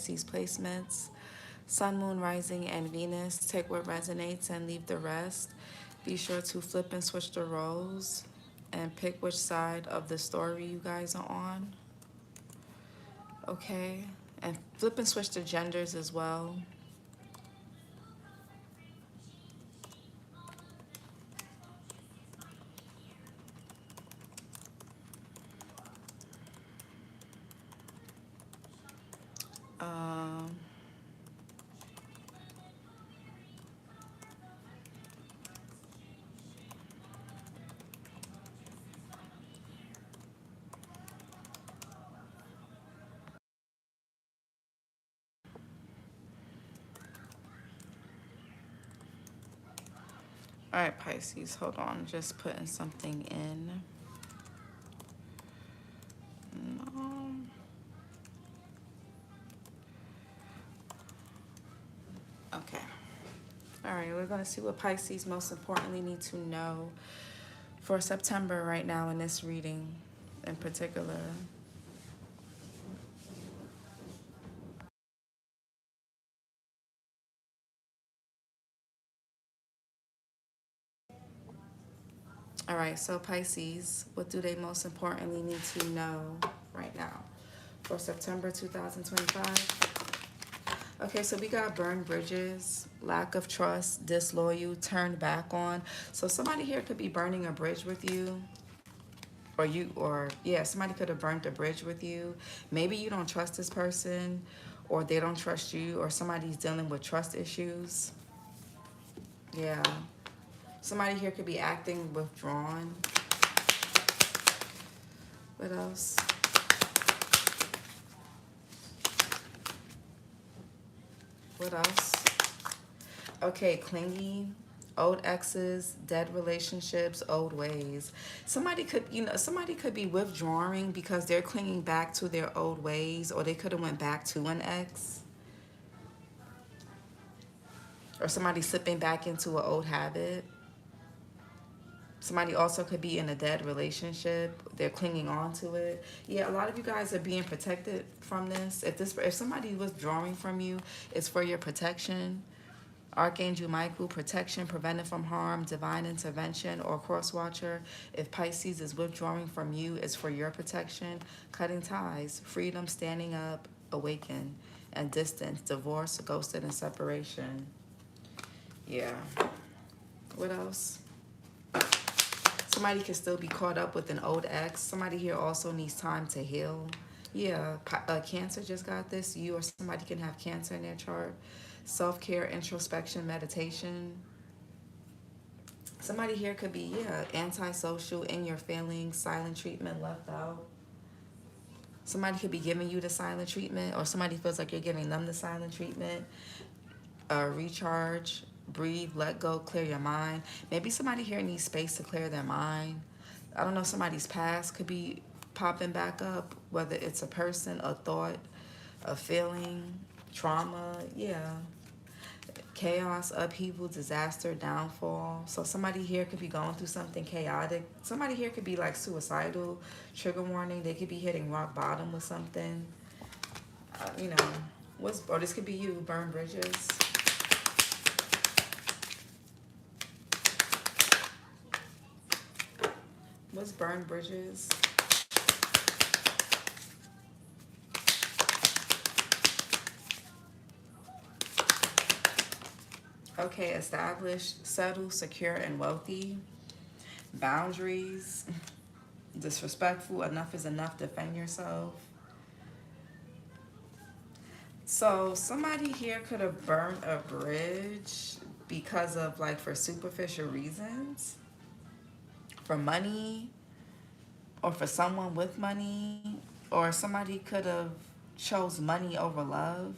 Pisces placements. Sun, Moon, Rising, and Venus. Take what resonates and leave the rest. Be sure to flip and switch the roles and pick which side of the story you guys are on. Okay? And flip and switch the genders as well. Um, all right, Pisces, hold on. Just putting something in. No. Okay. All right, we're going to see what Pisces most importantly need to know for September right now in this reading in particular. All right, so Pisces, what do they most importantly need to know right now for September 2025? Okay, so we got burned bridges, lack of trust, disloyal, turned back on. So somebody here could be burning a bridge with you. Or somebody could have burnt a bridge with you. Maybe you don't trust this person, or they don't trust you, or somebody's dealing with trust issues. Yeah. Somebody here could be acting withdrawn. What else? What else? Okay, clingy, old exes, dead relationships, old ways. Somebody could be withdrawing because they're clinging back to their old ways, or they could have went back to an ex. Or somebody slipping back into an old habit. Somebody also could be in a dead relationship. They're clinging on to it. Yeah, a lot of you guys are being protected from this. If somebody was withdrawing from you, it's for your protection. Archangel Michael, protection, prevented from harm, divine intervention, or cross watcher. If Pisces is withdrawing from you, it's for your protection. Cutting ties, freedom, standing up, awaken, and distance, divorce, ghosted, and separation. Yeah. What else? Somebody can still be caught up with an old ex. Somebody here also needs time to heal. Yeah, Cancer just got this. You or somebody can have Cancer in their chart. Self-care, introspection, meditation. Somebody here could be, antisocial, in your feelings, silent treatment, left out. Somebody could be giving you the silent treatment, or somebody feels like you're giving them the silent treatment. Recharge, breathe, let go, clear your mind. Maybe somebody here needs space to clear their mind. I don't know, somebody's past could be popping back up, whether it's a person, a thought, a feeling, trauma, yeah. Chaos, upheaval, disaster, downfall. So somebody here could be going through something chaotic. Somebody here could be like suicidal, trigger warning. They could be hitting rock bottom with something. Or this could be you, burn bridges. What's burned bridges? Okay, established, settled, secure, and wealthy. Boundaries, disrespectful, enough is enough, defend yourself. So somebody here could have burned a bridge because of for superficial reasons, for money, or for someone with money, or somebody could have chose money over love.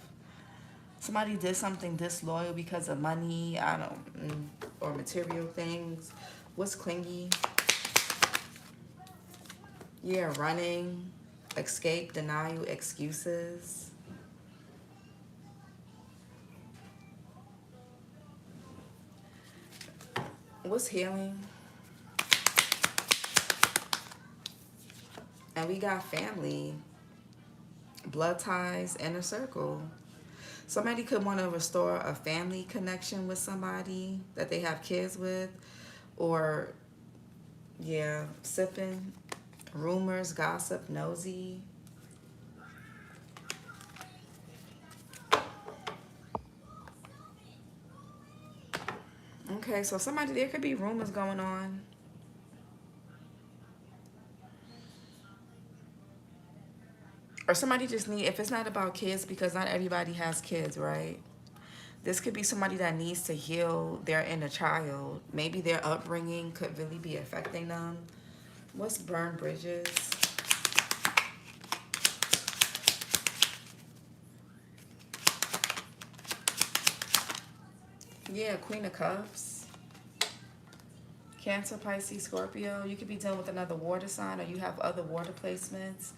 Somebody did something disloyal because of money, or material things. What's clingy? Yeah, running, escape, denial, excuses. What's healing? And we got family. blood ties, inner circle. Somebody could want to restore a family connection with somebody that they have kids with, or, yeah, sipping, rumors, gossip, nosy. Okay, so somebody, there could be rumors going on. Or somebody just need, if it's not about kids, because not everybody has kids, right? This could be somebody that needs to heal their inner child. Maybe their upbringing could really be affecting them. What's burn bridges? Yeah, Queen of Cups. Cancer, Pisces, Scorpio. You could be dealing with another water sign, or you have other water placements.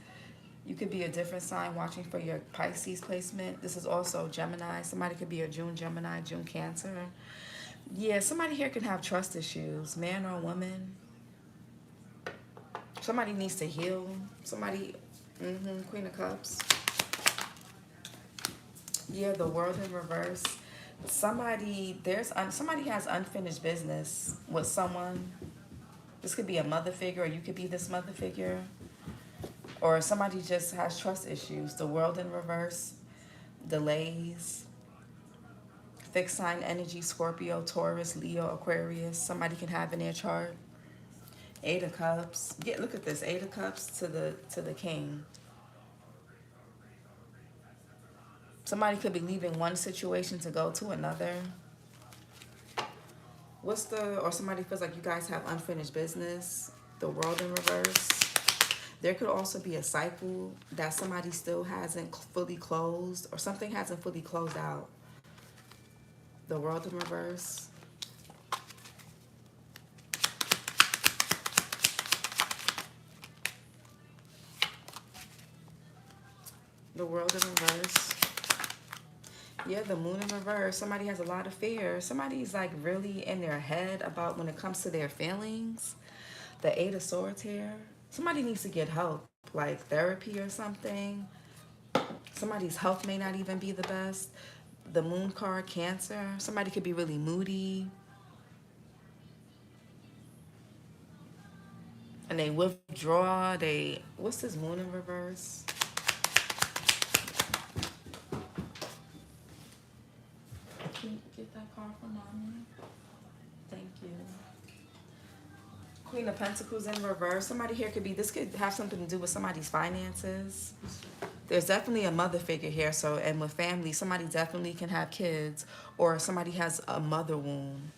You could be a different sign watching for your Pisces placement. This is also Gemini. Somebody could be a June Gemini, June Cancer. Yeah, somebody here can have trust issues, man or woman. Somebody needs to heal. Somebody, Queen of Cups. Yeah, the World in reverse. Somebody has unfinished business with someone. This could be a mother figure, or you could be this mother figure. Or somebody just has trust issues. The World in reverse. Delays. Fixed sign energy, Scorpio, Taurus, Leo, Aquarius. Somebody can have in their chart. Eight of Cups. Yeah, look at this. Eight of Cups to the King. Somebody could be leaving one situation to go to another. Or somebody feels like you guys have unfinished business. The World in reverse. There could also be a cycle that somebody still hasn't fully closed, or something hasn't fully closed out. The World in reverse. The World in reverse. Yeah, the Moon in reverse. Somebody has a lot of fear. Somebody's like really in their head about when it comes to their feelings. The Eight of Swords here. Somebody needs to get help, like therapy or something. Somebody's health may not even be the best. The Moon card, Cancer. Somebody could be really moody. And they withdraw. What's this Moon in reverse? Can you get that card for mommy? Thank you. Queen of Pentacles in reverse. Somebody here this could have something to do with somebody's finances. There's definitely a mother figure here. So, and with family, somebody definitely can have kids, or somebody has a mother wound.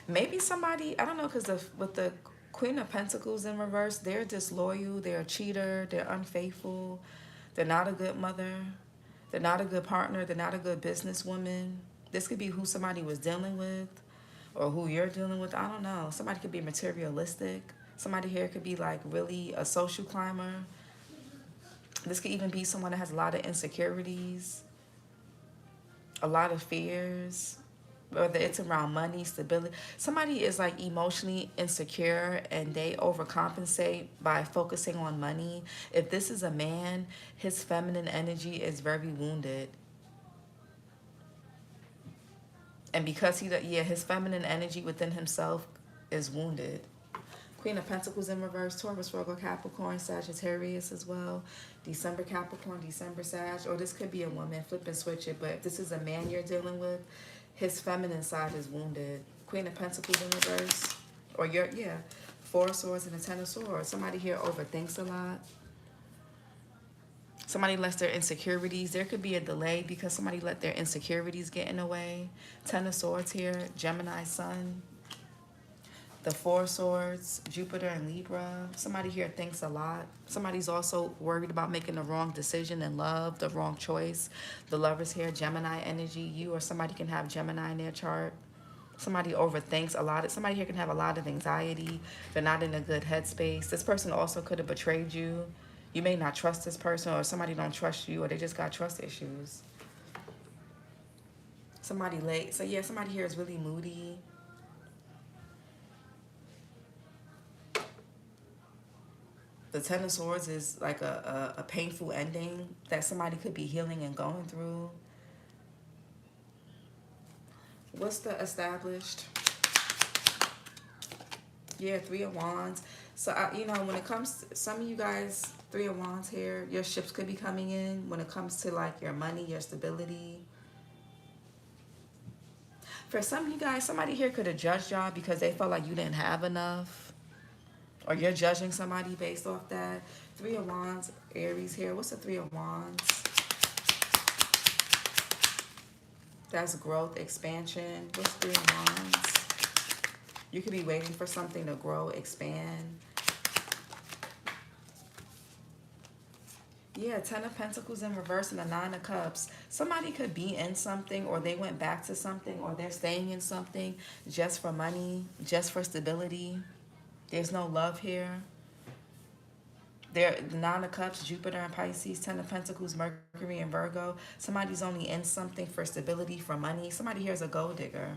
Maybe somebody, I don't know, because with the Queen of Pentacles in reverse, they're disloyal, they're a cheater, they're unfaithful, they're not a good mother, they're not a good partner, they're not a good businesswoman. This could be who somebody was dealing with, or who you're dealing with. I don't know. Somebody could be materialistic. Somebody here could be like really a social climber. This could even be someone that has a lot of insecurities, a lot of fears, whether it's around money, stability. Somebody is like emotionally insecure and they overcompensate by focusing on money. If this is a man, his feminine energy is very wounded. And because his feminine energy within himself is wounded. Queen of Pentacles in reverse, Taurus, Virgo, Capricorn, Sagittarius as well. December Capricorn, December Sag. Or this could be a woman, flip and switch it. But if this is a man you're dealing with, his feminine side is wounded. Queen of Pentacles in reverse. Or Four of Swords and a Ten of Swords. Somebody here overthinks a lot. Somebody lets their insecurities. There could be a delay because somebody let their insecurities get in the way. Ten of Swords here, Gemini Sun. The Four of Swords, Jupiter and Libra. Somebody here thinks a lot. Somebody's also worried about making the wrong decision in love, the wrong choice. The Lovers here, Gemini energy. You or somebody can have Gemini in their chart. Somebody overthinks a lot. Somebody here can have a lot of anxiety. They're not in a good headspace. This person also could have betrayed you. You may not trust this person, or somebody don't trust you, or they just got trust issues. Somebody late. So yeah, somebody here is really moody. The Ten of Swords is like a painful ending that somebody could be healing and going through. What's the established? Yeah, Three of Wands. So, you know, when it comes to some of you guys, Three of Wands here, your ships could be coming in when it comes to like your money, your stability. For some of you guys, somebody here could have judged y'all because they felt like you didn't have enough. Or you're judging somebody based off that. Three of Wands, Aries here. What's the Three of Wands? That's growth, expansion. What's Three of Wands? You could be waiting for something to grow, expand. Yeah, Ten of Pentacles in reverse and the Nine of Cups. Somebody could be in something, or they went back to something, or they're staying in something just for money, just for stability. There's no love here. The Nine of Cups, Jupiter and Pisces, Ten of Pentacles, Mercury and Virgo. Somebody's only in something for stability, for money. Somebody here is a gold digger.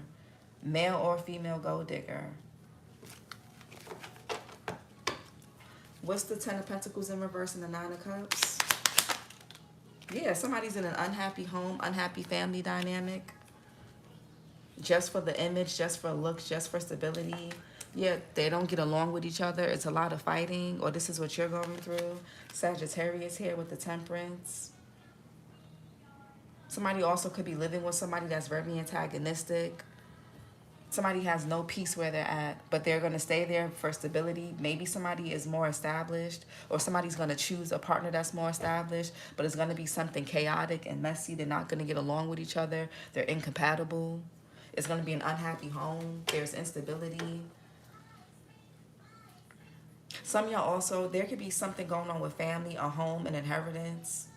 Male or female gold digger. What's the Ten of Pentacles in reverse and the Nine of Cups? Yeah, somebody's in an unhappy home, unhappy family dynamic. Just for the image, just for looks, just for stability. Yeah, they don't get along with each other. It's a lot of fighting, or this is what you're going through. Sagittarius here with the Temperance. Somebody also could be living with somebody that's very antagonistic. Somebody has no peace where they're at, but they're going to stay there for stability. Maybe somebody is more established, or somebody's going to choose a partner that's more established, but it's going to be something chaotic and messy. They're not going to get along with each other. They're incompatible. It's going to be an unhappy home. There's instability. Some of y'all also, there could be something going on with family, a home, an inheritance.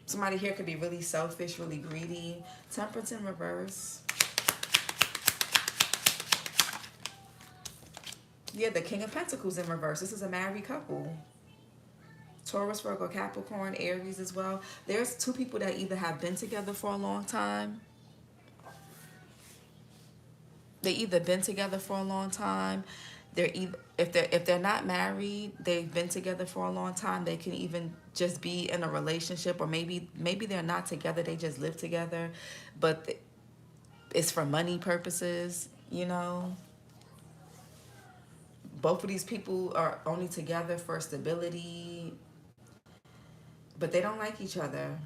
Somebody here could be really selfish, really greedy. Temperance in reverse. Yeah, the King of Pentacles in reverse. This is a married couple. Taurus, Virgo, Capricorn, Aries as well. There's two people that either have been together for a long time. They either been together for a long time. They're either, if they're not married, they've been together for a long time. They can even just be in a relationship, or maybe they're not together. They just live together, but it's for money purposes. You know, both of these people are only together for stability, but they don't like each other.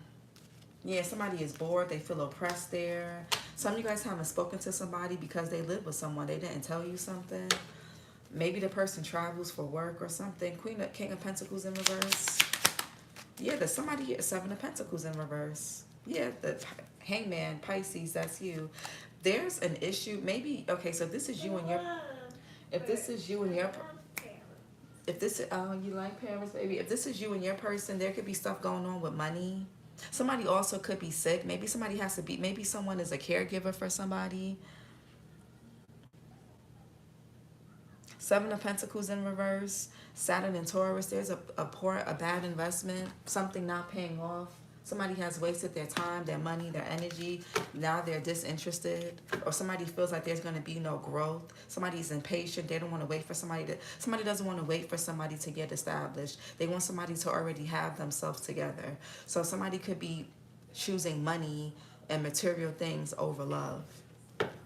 Yeah, somebody is bored. They feel oppressed there. Some of you guys haven't spoken to somebody because they live with someone. They didn't tell you something. Maybe the person travels for work or something. King of Pentacles in reverse. Yeah, there's somebody here. Seven of Pentacles in reverse. Yeah, the Hangman, Pisces, that's you. There's an issue. Maybe, okay, so this is you and your... If this is you and your... If this is... Oh, you like parents, baby. If this is you and your person, there could be stuff going on with money. Somebody also could be sick. Maybe somebody has to be... Maybe someone is a caregiver for somebody. Seven of Pentacles in reverse. Saturn and Taurus. There's a bad investment. Something not paying off. Somebody has wasted their time, their money, their energy. Now they're disinterested. Or somebody feels like there's going to be no growth. Somebody's impatient. They don't want to wait for somebody to... Somebody doesn't want to wait for somebody to get established. They want somebody to already have themselves together. So somebody could be choosing money and material things over love.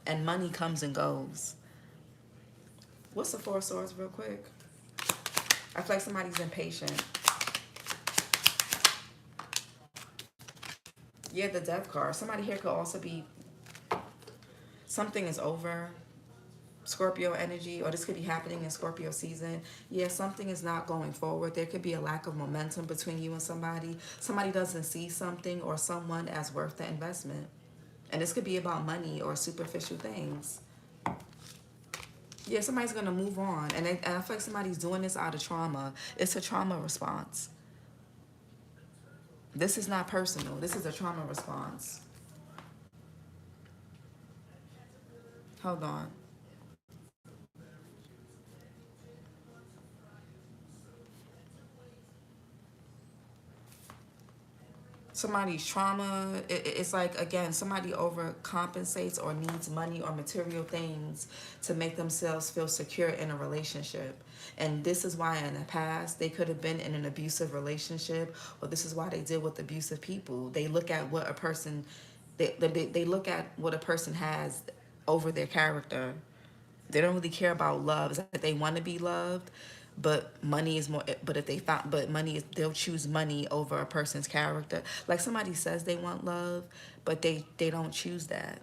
And money comes and goes. What's the Four of Swords real quick? I feel like somebody's impatient. Yeah, the Death card. Somebody here could also be... Something is over. Scorpio energy, or this could be happening in Scorpio season. Yeah, something is not going forward. There could be a lack of momentum between you and somebody. Somebody doesn't see something or someone as worth the investment. And this could be about money or superficial things. Yeah, somebody's going to move on. And I feel like somebody's doing this out of trauma. It's a trauma response. This is not personal. This is a trauma response. Hold on. Somebody's trauma, it's like, again, somebody overcompensates or needs money or material things to make themselves feel secure in a relationship. And this is why in the past they could have been in an abusive relationship, or this is why they deal with abusive people. They look at what a person, they look at what a person has over their character. They don't really care about love. It's like they want to be loved, but money is more. But if they found, but money is, they'll choose money over a person's character. Like somebody says they want love, but they don't choose that,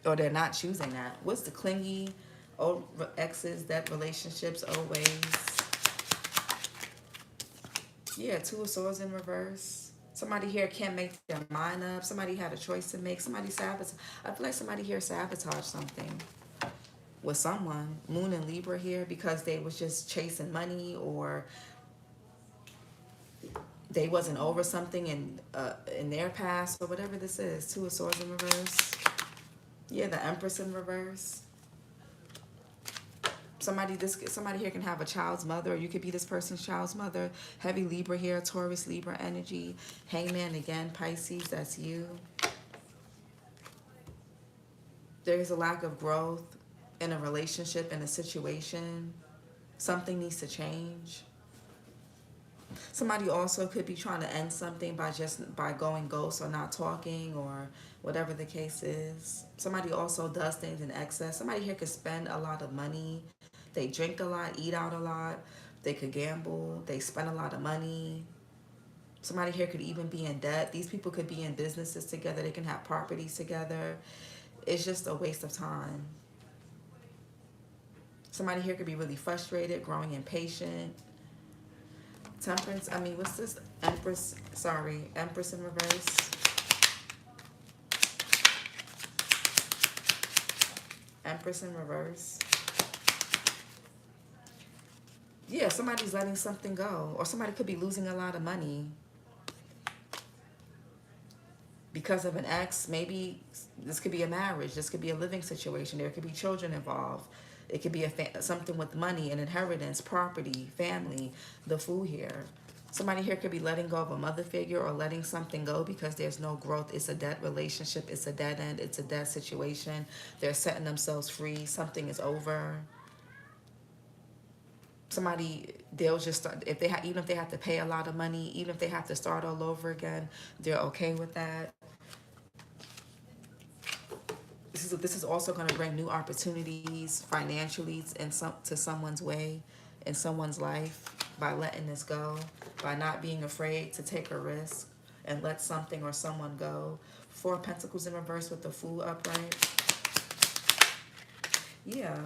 or they're not choosing that. What's the clingy, old exes, that relationships always? Yeah, Two of Swords in reverse. Somebody here can't make their mind up. Somebody had a choice to make. Somebody sabotage. I feel like somebody here sabotaged something with someone. Moon and Libra here because they was just chasing money, or they wasn't over something in their past, or whatever this is. Two of Swords in reverse. Yeah, the Empress in reverse. Somebody here can have a child's mother, or you could be this person's child's mother. Heavy Libra here, Taurus, Libra energy. Hangman again, Pisces, that's you. There's a lack of growth in a relationship, in a situation. Something needs to change. Somebody also could be trying to end something by going ghost or not talking, or whatever the case is. Somebody also does things in excess. Somebody here could spend a lot of money. They drink a lot, eat out a lot. They could gamble. They spend a lot of money. Somebody here could even be in debt. These people could be in businesses together. They can have properties together. It's just a waste of time. Somebody here could be really frustrated, growing impatient. Temperance, what's this? Empress in reverse. Empress in reverse. Yeah, somebody's letting something go. Or somebody could be losing a lot of money because of an ex. Maybe this could be a marriage. This could be a living situation. There could be children involved. It could be something with money, an inheritance, property, family, the Fool here. Somebody here could be letting go of a mother figure or letting something go because there's no growth. It's a dead relationship. It's a dead end. It's a dead situation. They're setting themselves free. Something is over. Somebody, they'll just start, even if they have to pay a lot of money, even if they have to start all over again, they're okay with that. This is also going to bring new opportunities financially to someone's way, in someone's life, by letting this go, by not being afraid to take a risk and let something or someone go. Four of Pentacles in reverse with the Fool upright. Yeah.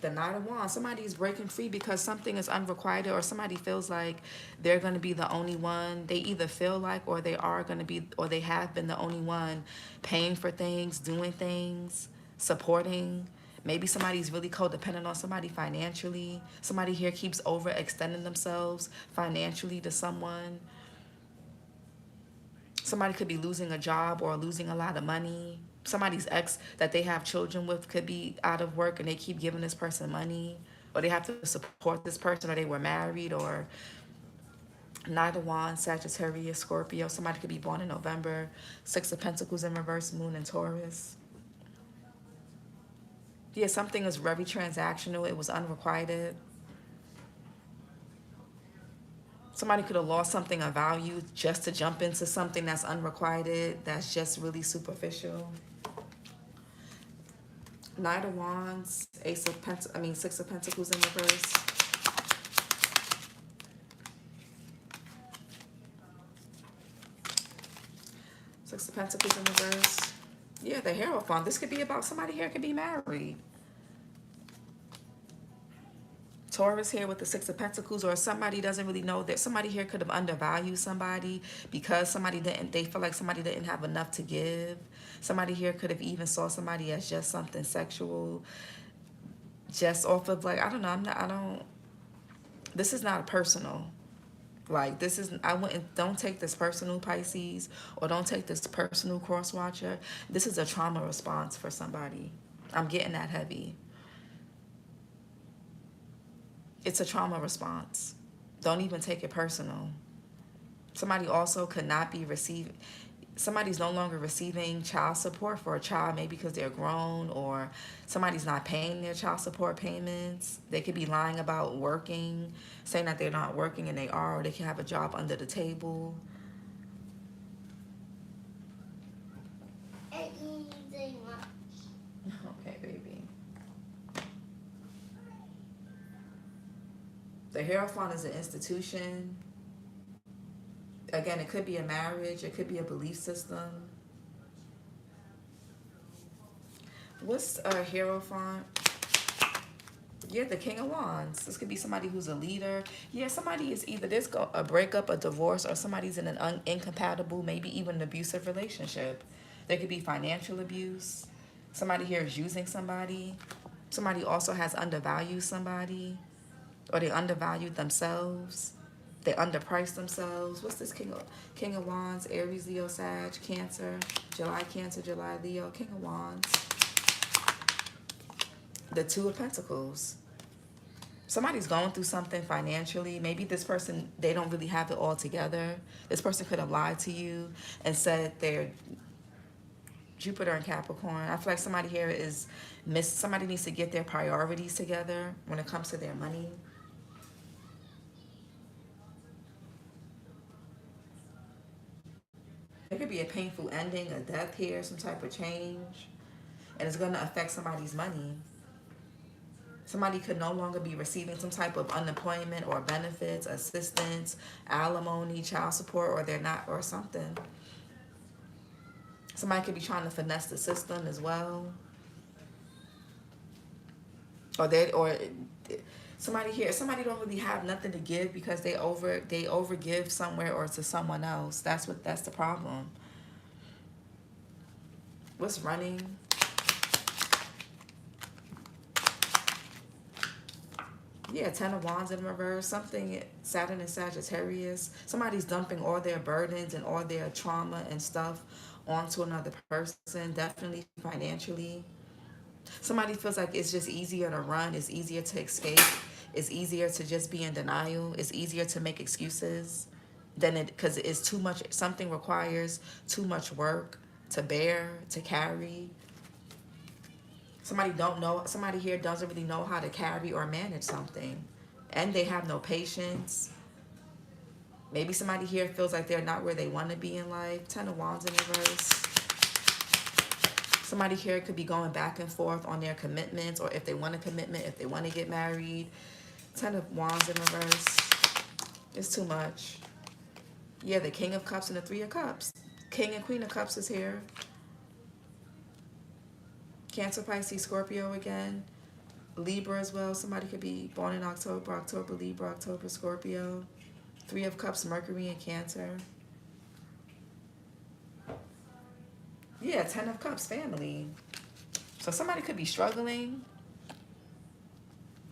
The Knight of Wands. Somebody's breaking free because something is unrequited, or somebody feels like they're going to be the only one. They either feel like, or they are going to be, or they have been the only one paying for things, doing things, supporting. Maybe somebody's really codependent on somebody financially. Somebody here keeps overextending themselves financially to someone. Somebody could be losing a job or losing a lot of money. Somebody's ex that they have children with could be out of work and they keep giving this person money, or they have to support this person, or they were married, or Knight of Wands, Sagittarius, Scorpio. Somebody could be born in November. Six of Pentacles in reverse, Moon in Taurus. Yeah, something is very transactional. It was unrequited. Somebody could have lost something of value just to jump into something that's unrequited, that's just really superficial. Knight of Wands, Six of Pentacles in reverse. Six of Pentacles in reverse. Yeah, the Hierophant. This could be about somebody here could be married. Taurus here with the Six of Pentacles, or somebody doesn't really know that somebody here could have undervalued somebody because they feel like somebody didn't have enough to give. Somebody here could have even saw somebody as just something sexual, just off of like, I don't know, this is not personal. Like, don't take this personal, Pisces, or don't take this personal, cross watcher. This is a trauma response for somebody. I'm getting that heavy. It's a trauma response. Don't even take it personal. Somebody also could not be receiving, somebody's no longer receiving child support for a child, maybe because they're grown, or somebody's not paying their child support payments. They could be lying about working, saying that they're not working and they are, or they can have a job under the table. Okay, baby. The Hierophant is an institution. Again, it could be a marriage. It could be a belief system. What's a Hierophant? Yeah, the King of Wands. This could be somebody who's a leader. Yeah, somebody is either this a breakup, a divorce, or somebody's in an incompatible, maybe even an abusive relationship. There could be financial abuse. Somebody here is using somebody. Somebody also has undervalued somebody, or they undervalued themselves. They underpriced themselves. What's this King of Wands? Aries, Leo, Sag, Cancer, July, Leo, King of Wands. The Two of Pentacles. Somebody's going through something financially. Maybe this person, they don't really have it all together. This person could have lied to you and said they're Jupiter and Capricorn. I feel like somebody here is somebody needs to get their priorities together when it comes to their money. There could be a painful ending, a death here, some type of change. And it's going to affect somebody's money. Somebody could no longer be receiving some type of unemployment or benefits, assistance, alimony, child support, or they're not, or something. Somebody could be trying to finesse the system as well. Or somebody here, somebody don't really have nothing to give because they overgive somewhere or to someone else. That's the problem. What's running? Yeah, Ten of Wands in reverse. Something, Saturn and Sagittarius. Somebody's dumping all their burdens and all their trauma and stuff onto another person, definitely financially. Somebody feels like it's just easier to run. It's easier to escape. It's easier to just be in denial. It's easier to make excuses than it, because it's too much. Something requires too much work to bear, to carry. Somebody here doesn't really know how to carry or manage something, and they have no patience. Maybe somebody here feels like they're not where they want to be in life. Ten of Wands in reverse. Somebody here could be going back and forth on their commitments, or if they want a commitment, if they want to get married. Ten of Wands in reverse. It's too much. Yeah, the King of Cups and the Three of Cups. King and Queen of Cups is here. Cancer, Pisces, Scorpio again. Libra as well. Somebody could be born in October, Libra, October, Scorpio. Three of Cups, Mercury and Cancer. Yeah, Ten of Cups, family. So somebody could be struggling.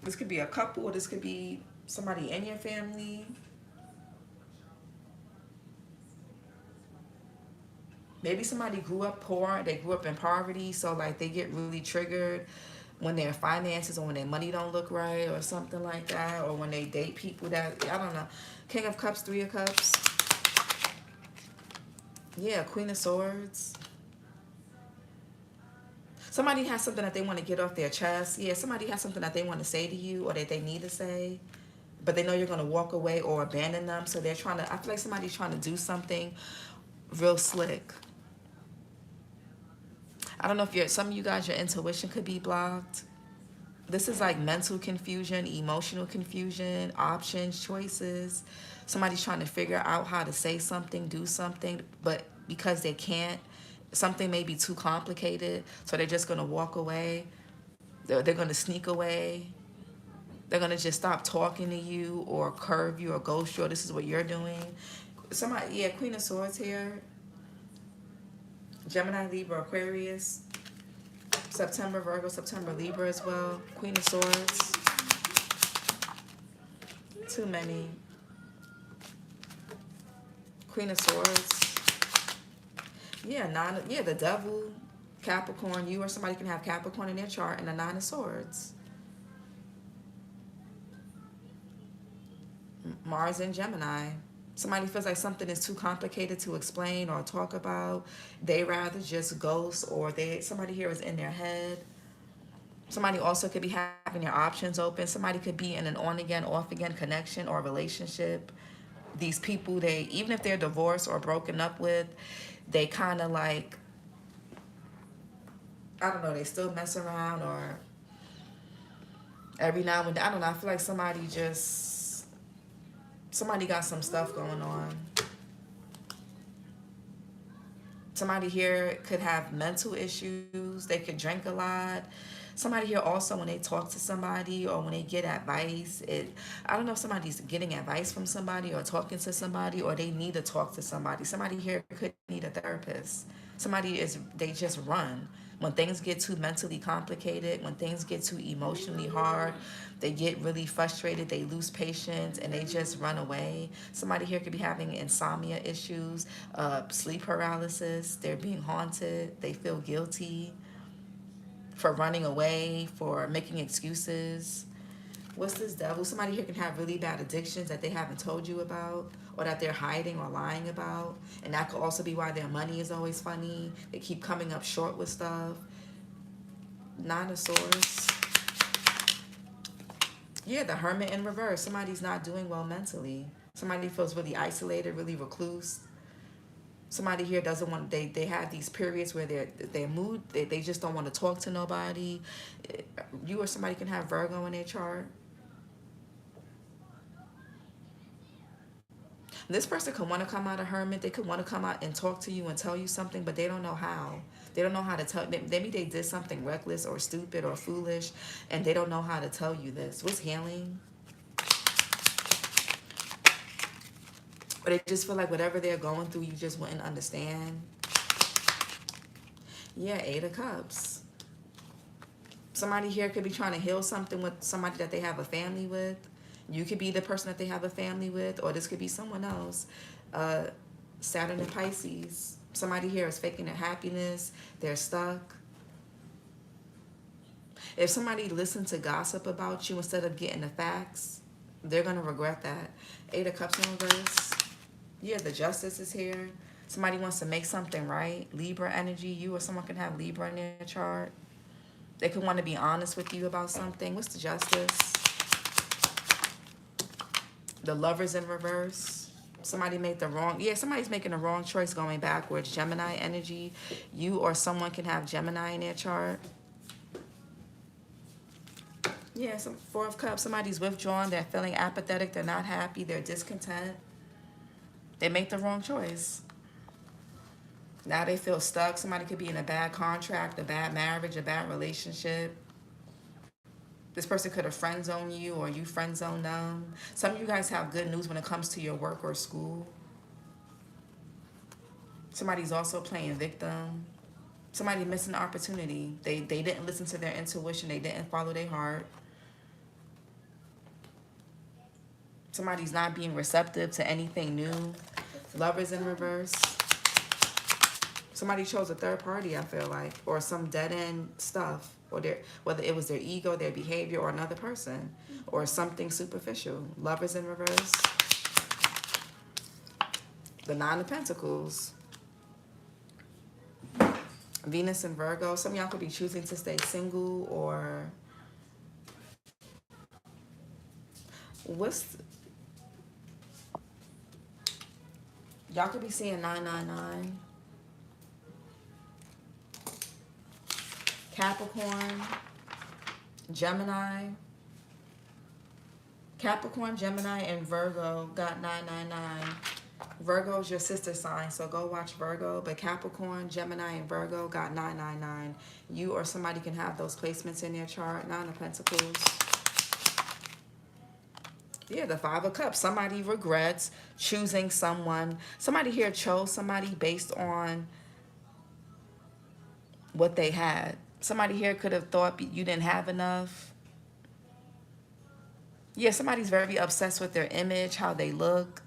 This could be a couple, or this could be somebody in your family. Maybe somebody grew up poor, they grew up in poverty, so like they get really triggered when their finances or when their money don't look right or something like that, or when they date people that, I don't know. King of Cups, Three of Cups. Yeah, Queen of Swords. Somebody has something that they want to get off their chest. Yeah, somebody has something that they want to say to you or that they need to say, but they know you're going to walk away or abandon them, so they're trying to, I feel like somebody's trying to do something real slick. I don't know if some of you guys, your intuition could be blocked. This is like mental confusion, emotional confusion, options, choices. Somebody's trying to figure out how to say something, do something, but because they can't, something may be too complicated, so they're just going to walk away. They're going to sneak away. They're going to just stop talking to you or curve you or ghost you, or this is what you're doing. Somebody, yeah, Queen of Swords here. Gemini, Libra, Aquarius. September, Virgo, September, Libra as well. Queen of Swords. Too many. Queen of Swords. Yeah, the Devil, Capricorn. You or somebody can have Capricorn in their chart, and the Nine of Swords. Mars and Gemini. Somebody feels like something is too complicated to explain or talk about. They rather just ghost, or somebody here is in their head. Somebody also could be having their options open. Somebody could be in an on again, off again connection or relationship. These people, they, even if they're divorced or broken up with, they kind of like, I don't know, they still mess around, or every now and then, I don't know, I feel like somebody got some stuff going on. Somebody here could have mental issues. They could drink a lot. Somebody here also, when they talk to somebody or when they get advice, I don't know if somebody's getting advice from somebody or talking to somebody, or they need to talk to somebody. Somebody here could need a therapist. They just run. When things get too mentally complicated, when things get too emotionally hard, they get really frustrated, they lose patience, and they just run away. Somebody here could be having insomnia issues, sleep paralysis. They're being haunted. They feel guilty for running away, for making excuses. What's this devil? Somebody here can have really bad addictions that they haven't told you about, or that they're hiding or lying about. And that could also be why their money is always funny. They keep coming up short with stuff. Nine of Swords. Yeah, the Hermit in reverse. Somebody's not doing well mentally. Somebody feels really isolated, really recluse. Somebody here doesn't want, they have these periods where their mood, they just don't want to talk to nobody. You or somebody can have Virgo in their chart. This person could want to come out a hermit. They could want to come out and talk to you and tell you something, but they don't know how. They don't know how to tell. Maybe they did something reckless or stupid or foolish, and they don't know how to tell you this. What's healing? But they just feel like whatever they're going through, you just wouldn't understand. Yeah, Eight of Cups. Somebody here could be trying to heal something with somebody that they have a family with. You could be the person that they have a family with, or this could be someone else. Saturn and Pisces. Somebody here is faking their happiness. They're stuck. If somebody listened to gossip about you instead of getting the facts, they're going to regret that. Eight of Cups in reverse. Yeah, the Justice is here. Somebody wants to make something right. Libra energy. You or someone can have Libra in their chart. They could want to be honest with you about something. What's the Justice? The Lovers in reverse. Somebody made the wrong, somebody's making the wrong choice going backwards. Gemini energy. You or someone can have Gemini in their chart. Yeah, some Four of Cups. Somebody's withdrawn. They're feeling apathetic. They're not happy. They're discontent. They make the wrong choice. Now they feel stuck. Somebody could be in a bad contract, a bad marriage, a bad relationship. This person could have friend zoned you, or you friend zoned them. Some of you guys have good news when it comes to your work or school. Somebody's also playing victim. Somebody missed an opportunity. They didn't listen to their intuition. They didn't follow their heart. Somebody's not being receptive to anything new. Lovers in reverse. Somebody chose a third party, I feel like, or some dead-end stuff, or whether it was their ego, their behavior, or another person, or something superficial. Lovers in reverse. The Nine of Pentacles. Venus and Virgo. Some of y'all could be choosing to stay single, or y'all could be seeing 999. Capricorn, Gemini. Capricorn, Gemini, and Virgo got 999. Virgo is your sister sign, so go watch Virgo. But Capricorn, Gemini, and Virgo got 999. You or somebody can have those placements in their chart. Nine of Pentacles. Yeah, the Five of Cups. Somebody regrets choosing someone. Somebody here chose somebody based on what they had. Somebody here could have thought you didn't have enough. Yeah, somebody's very obsessed with their image, how they look.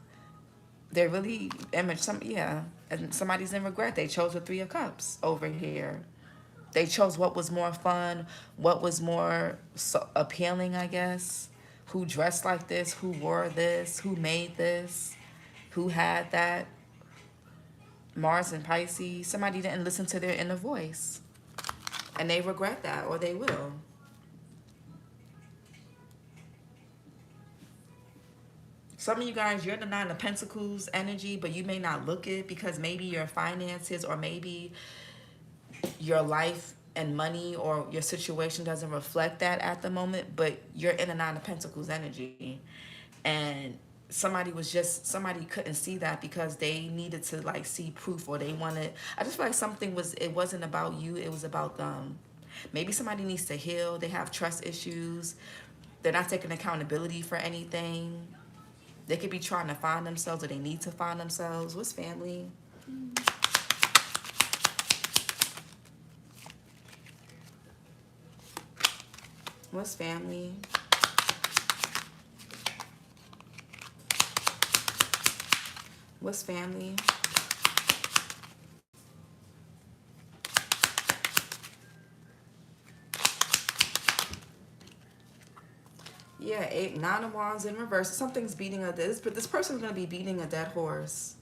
They're really and somebody's in regret. They chose the Three of Cups over here. They chose what was more fun, what was more appealing, I guess. Who dressed like this, who wore this, who made this. who had that Mars and Pisces, somebody didn't listen to their inner voice. And they regret that, or they will. Some of you guys, you're the Nine of Pentacles energy, but you may not look it because maybe your finances or maybe your life and money or your situation doesn't reflect that at the moment, but you're in a Nine of Pentacles energy. And somebody couldn't see that because they needed to like see proof, or they wanted, I just feel like it wasn't about you, it was about them. Maybe somebody needs to heal, they have trust issues, they're not taking accountability for anything. They could be trying to find themselves, or they need to find themselves. What's family? What's family? What's family? Yeah, Nine of Wands in reverse. Something's beating this person's going to be beating a dead horse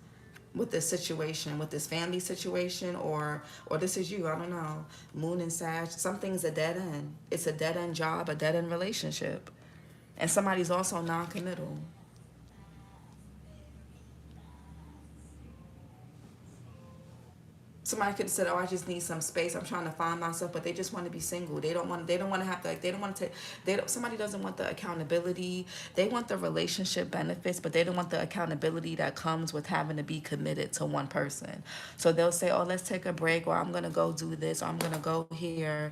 with this situation, with this family situation, or this is you, I don't know. Moon and Sag, something's a dead end. It's a dead end job, a dead end relationship. And somebody's also non-committal. Somebody could have said, "Oh, I just need some space. I'm trying to find myself," but they just want to be single. They don't want to have to. Like, they don't want to take. Somebody doesn't want the accountability. They want the relationship benefits, but they don't want the accountability that comes with having to be committed to one person. So they'll say, "Oh, let's take a break," or "I'm gonna go do this," or "I'm gonna go here,"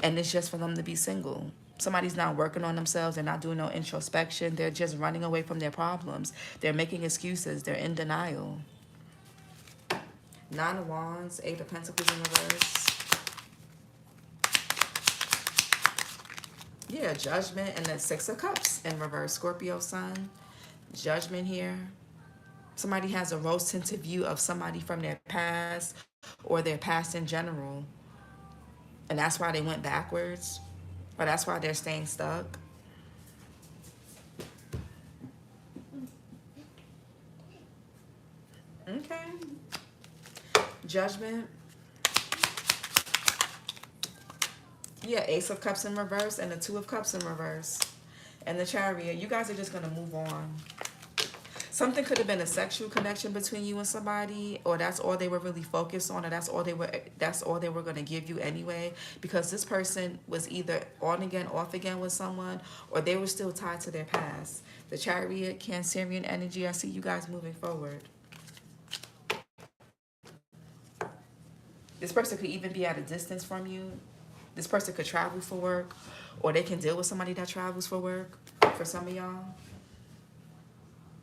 and it's just for them to be single. Somebody's not working on themselves. They're not doing no introspection. They're just running away from their problems. They're making excuses. They're in denial. Nine of Wands, Eight of Pentacles in reverse. Yeah, Judgment, and then Six of Cups in reverse. Scorpio Sun. Judgment here. Somebody has a rose-tinted view of somebody from their past or their past in general. And that's why they went backwards. Or that's why they're staying stuck. Okay. Judgment. Yeah, Ace of Cups in reverse and the Two of Cups in reverse. And the Chariot. You guys are just going to move on. Something could have been a sexual connection between you and somebody, or that's all they were really focused on, or that's all they were going to give you anyway, because this person was either on again, off again with someone, or they were still tied to their past. The Chariot, Cancerian energy. I see you guys moving forward. This person could even be at a distance from you. This person could travel for work, or they can deal with somebody that travels for work for some of y'all.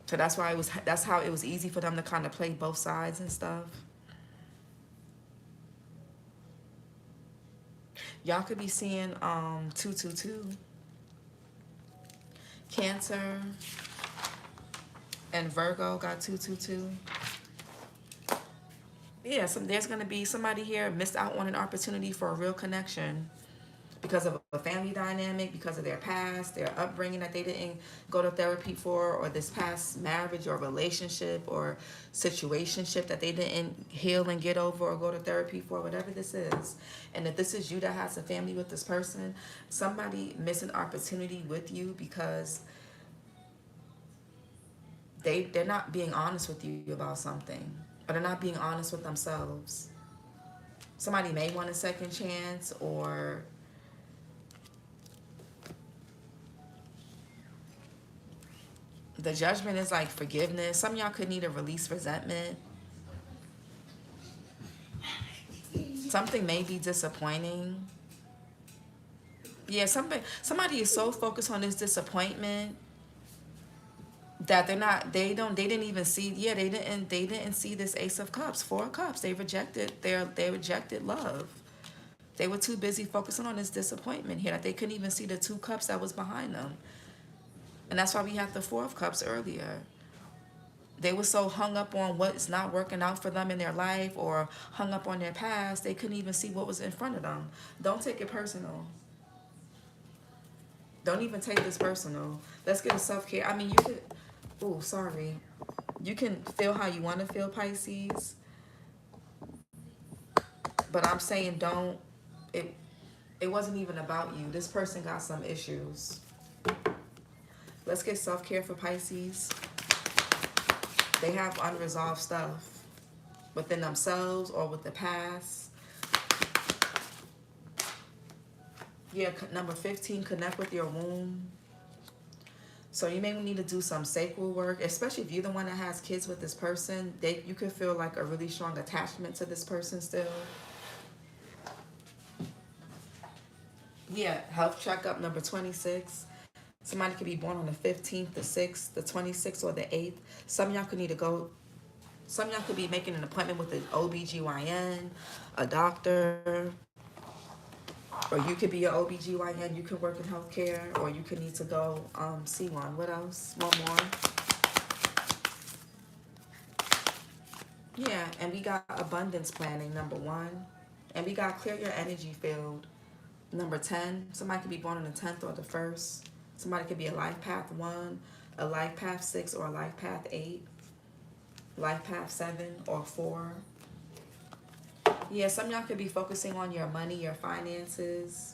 So that's how it was easy for them to kind of play both sides and stuff. Y'all could be seeing 222. Cancer and Virgo got 222. Yeah, there's going to be somebody here missed out on an opportunity for a real connection because of a family dynamic, because of their past, their upbringing that they didn't go to therapy for, or this past marriage or relationship or situationship that they didn't heal and get over or go to therapy for, whatever this is. And if this is you that has a family with this person, somebody missed an opportunity with you because they're not being honest with you about something, or they're not being honest with themselves. Somebody may want a second chance, or the Judgment is like forgiveness. Some of y'all could need to release resentment. Something may be disappointing. Yeah, somebody is so focused on this disappointment that they didn't even see, they didn't see this Ace of Cups, Four of Cups. They rejected love. They were too busy focusing on this disappointment here that they couldn't even see the Two Cups that was behind them. And that's why we had the Four of Cups earlier. They were so hung up on what's not working out for them in their life, or hung up on their past, they couldn't even see what was in front of them. Don't take it personal. Don't even take this personal. Let's get a self-care. I mean, you could... Oh, sorry. You can feel how you want to feel, Pisces. But I'm saying don't, it wasn't even about you. This person got some issues. Let's get self-care for Pisces. They have unresolved stuff within themselves or with the past. Yeah, number 15, connect with your womb. So you may need to do some sacral work, especially if you're the one that has kids with this person. You could feel like a really strong attachment to this person still. Yeah, health checkup number 26. Somebody could be born on the 15th, the 6th, the 26th, or the 8th. Some of y'all could need to go. Some of y'all could be making an appointment with an OBGYN, a doctor, or you could be an OBGYN. You could work in healthcare, or you could need to go see one. What else? One more. Yeah, and we got abundance planning, number 1. And we got clear your energy field, number 10. Somebody could be born on the 10th or the 1st. Somebody could be a life path 1, a life path 6, or a life path 8, life path 7 or 4. Yeah, some of y'all could be focusing on your money, your finances.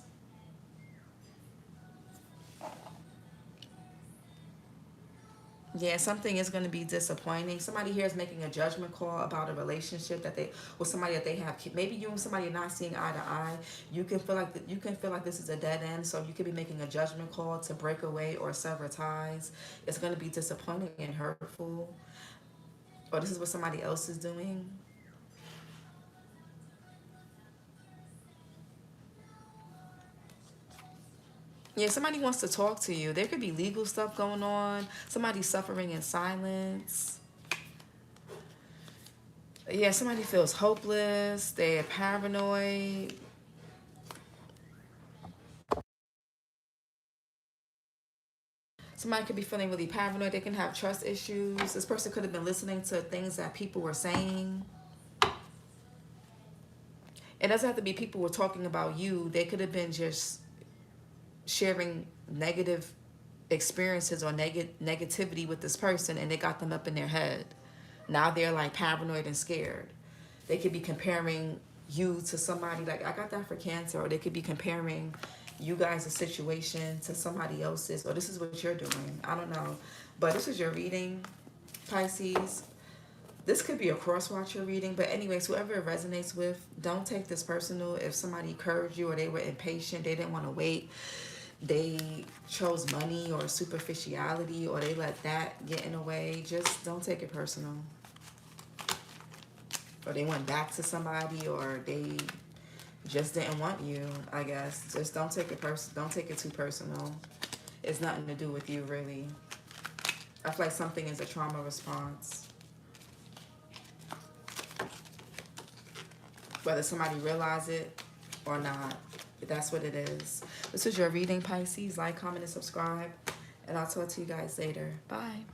Yeah, something is going to be disappointing. Somebody here is making a judgment call about a relationship that they, with somebody that they have. Maybe you and somebody are not seeing eye to eye. You can feel like this is a dead end. So you could be making a judgment call to break away or sever ties. It's going to be disappointing and hurtful. Or this is what somebody else is doing. Yeah, somebody wants to talk to you. There could be legal stuff going on. Somebody's suffering in silence. Yeah, somebody feels hopeless. They're paranoid. Somebody could be feeling really paranoid. They can have trust issues. This person could have been listening to things that people were saying. It doesn't have to be people were talking about you. They could have been just sharing negative experiences or negativity with this person, and they got them up in their head. Now they're like paranoid and scared. They could be comparing you to somebody, like I got that for Cancer, or they could be comparing you guys' a situation to somebody else's, or this is what you're doing. I don't know. But this is your reading, Pisces. This could be a cross-watcher reading, but anyways, whoever it resonates with, don't take this personal. If somebody curved you or they were impatient, they didn't want to wait, they chose money or superficiality, or they let that get in the way, just don't take it personal. Or they went back to somebody, or they just didn't want you, I guess. Just don't take it don't take it too personal. It's nothing to do with you, really. I feel like something is a trauma response. Whether somebody realize it or not, that's what it is. This is your reading, Pisces. Like, comment, and subscribe. And I'll talk to you guys later. Bye.